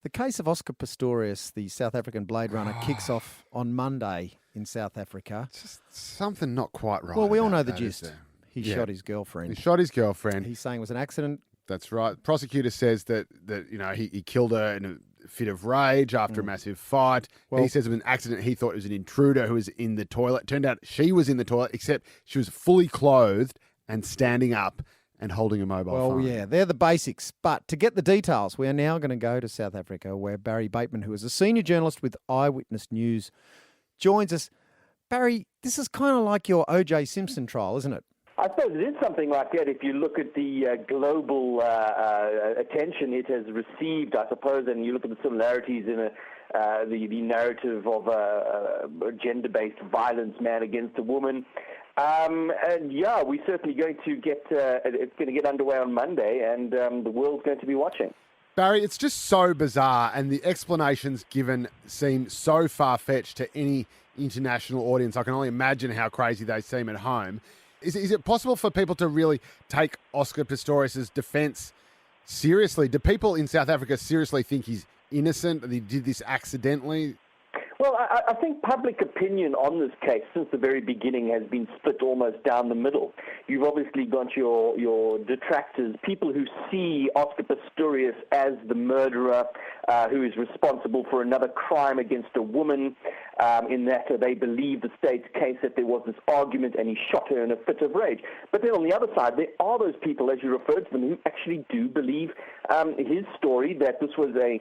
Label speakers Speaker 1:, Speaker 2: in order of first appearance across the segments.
Speaker 1: The case of Oscar Pistorius, the South African Blade Runner, kicks off on Monday in South Africa.
Speaker 2: Just something not quite right.
Speaker 1: Well, we all
Speaker 2: about
Speaker 1: know the
Speaker 2: that,
Speaker 1: gist.
Speaker 2: is there?
Speaker 1: He
Speaker 2: Yeah.
Speaker 1: shot his girlfriend.
Speaker 2: He shot his girlfriend.
Speaker 1: He's saying it was an accident.
Speaker 2: That's right. Prosecutor says that he killed her in a fit of rage after a massive fight.
Speaker 1: Well-
Speaker 2: He says it was an accident. He thought it was an intruder who was in the toilet. Turned out she was in the toilet, except she was fully clothed and standing up and holding a mobile
Speaker 1: Well,
Speaker 2: phone.
Speaker 1: yeah, they're the basics. But to get the details, we are now going to go to South Africa, where Barry Bateman, who is a senior journalist with Eyewitness News, joins us. Barry, this is kind of like your O.J. Simpson trial, isn't it?
Speaker 3: I suppose it is something like that if you look at the global attention it has received, I suppose, and you look at the similarities in the narrative of a gender-based violence, man against a woman. And yeah, we're certainly going to it's going to get underway on Monday, and the world's going to be watching.
Speaker 2: Barry, it's just so bizarre, and the explanations given seem so far-fetched to any international audience. I can only imagine how crazy they seem at home. Is it possible for people to really take Oscar Pistorius' defence seriously? Do people in South Africa seriously think he's innocent, that he did this accidentally?
Speaker 3: Well, I think public opinion on this case since the very beginning has been split almost down the middle. You've obviously got your detractors, people who see Oscar Pistorius as the murderer who is responsible for another crime against a woman, in that they believe the state's case that there was this argument and he shot her in a fit of rage. But then on the other side, there are those people, as you referred to them, who actually do believe his story, that this was a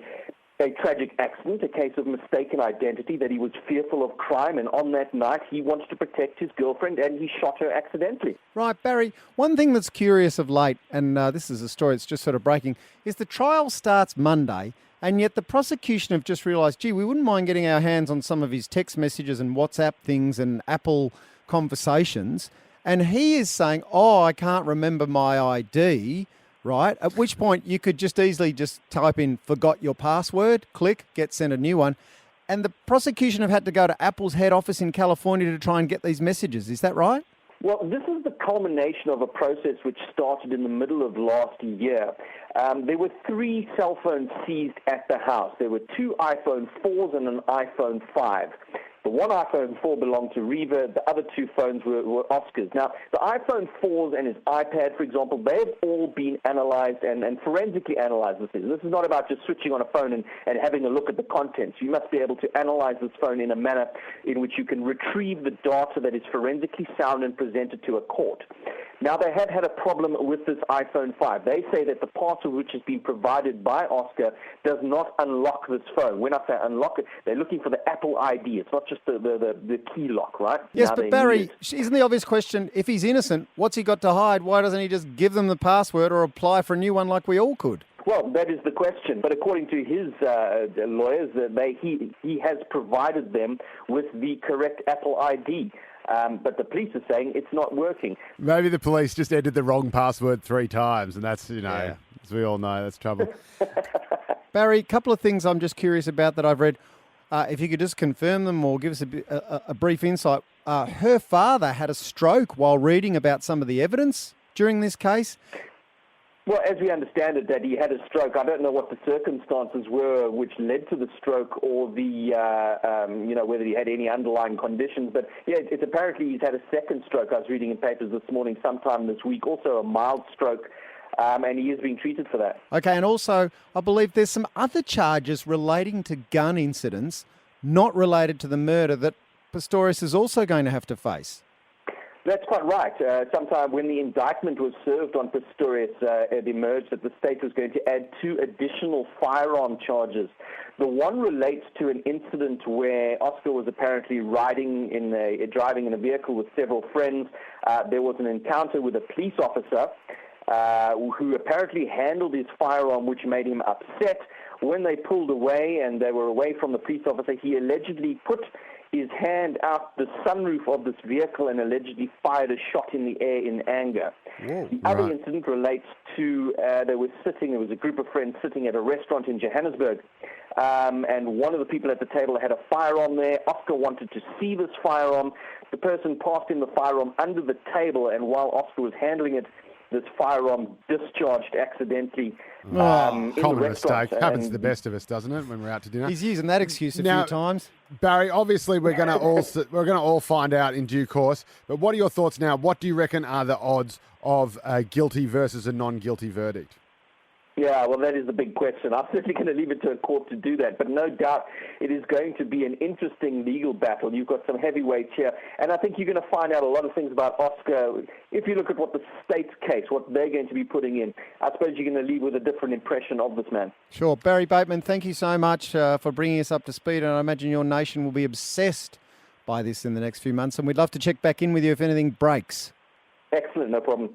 Speaker 3: tragic accident, a case of mistaken identity, that he was fearful of crime, and on that night he wanted to protect his girlfriend and he shot her accidentally.
Speaker 1: Right, Barry, one thing that's curious of late, and this is a story that's just sort of breaking, is the trial starts Monday, and yet the prosecution have just realised, gee, we wouldn't mind getting our hands on some of his text messages and WhatsApp things and Apple conversations, and he is saying, I can't remember my ID. Right, at which point you could just easily just type in "forgot your password," click, get sent a new one. And the prosecution have had to go to Apple's head office in California to try and get these messages. Is that right?
Speaker 3: Well, this is the culmination of a process which started in the middle of last year. There were 3 cell phones seized at the house. There were 2 iPhone 4s and an iPhone 5. The one iPhone 4 belonged to Reva. The other 2 phones were Oscar's. Now, the iPhone 4s and his iPad, for example, they've all been analyzed and forensically analyzed. This is not about just switching on a phone and having a look at the contents. You must be able to analyze this phone in a manner in which you can retrieve the data that is forensically sound and presented to a court. Now, they have had a problem with this iPhone 5. They say that the part of which has been provided by Oscar does not unlock this phone. When I say unlock it, they're looking for the Apple ID. It's not just the key lock, right?
Speaker 1: Yes,
Speaker 3: now
Speaker 1: but Barry, isn't the obvious question, if he's innocent, what's he got to hide? Why doesn't he just give them the password or apply for a new one like we all could?
Speaker 3: Well, that is the question. But according to his lawyers, he has provided them with the correct Apple ID. But the police are saying it's not working.
Speaker 2: Maybe the police just entered the wrong password 3 times, and that's, as we all know, that's trouble.
Speaker 1: Barry, a couple of things I'm just curious about that I've read. If you could just confirm them or give us a brief insight. Her father had a stroke while reading about some of the evidence during this case.
Speaker 3: Well, as we understand it, that he had a stroke. I don't know what the circumstances were which led to the stroke, or the, whether he had any underlying conditions. But yeah, it's apparently he's had a second stroke. I was reading in papers this morning, sometime this week, also a mild stroke, and he is being treated for that.
Speaker 1: Okay, and also I believe there's some other charges relating to gun incidents, not related to the murder, that Pistorius is also going to have to face.
Speaker 3: That's quite right. Sometime when the indictment was served on Pistorius, it emerged that the state was going to add 2 additional firearm charges. The one relates to an incident where Oscar was apparently driving in a vehicle with several friends. There was an encounter with a police officer who apparently handled his firearm, which made him upset. When they pulled away and they were away from the police officer, he allegedly put his hand out the sunroof of this vehicle and allegedly fired a shot in the air in anger.
Speaker 2: Whoa,
Speaker 3: the other incident relates to, there was a group of friends sitting at a restaurant in Johannesburg, and one of the people at the table had a firearm there. Oscar wanted to see this firearm. The person passed him the firearm under the table, and while Oscar was handling it, this firearm discharged accidentally in the
Speaker 2: Common
Speaker 3: restaurant.
Speaker 2: mistake. Happens to the best of us, doesn't it, when we're out to dinner?
Speaker 1: He's using that excuse a
Speaker 2: Now-
Speaker 1: few times.
Speaker 2: Barry, obviously we're going to all find out in due course. But what are your thoughts now? What do you reckon are the odds of a guilty versus a non-guilty verdict?
Speaker 3: Yeah, well, that is the big question. I'm certainly going to leave it to a court to do that, but no doubt it is going to be an interesting legal battle. You've got some heavyweights here, and I think you're going to find out a lot of things about Oscar. If you look at what the state's case, what they're going to be putting in, I suppose you're going to leave with a different impression of this man.
Speaker 1: Sure. Barry Bateman, thank you so much for bringing us up to speed, and I imagine your nation will be obsessed by this in the next few months, and we'd love to check back in with you if anything breaks.
Speaker 3: Excellent, no problem.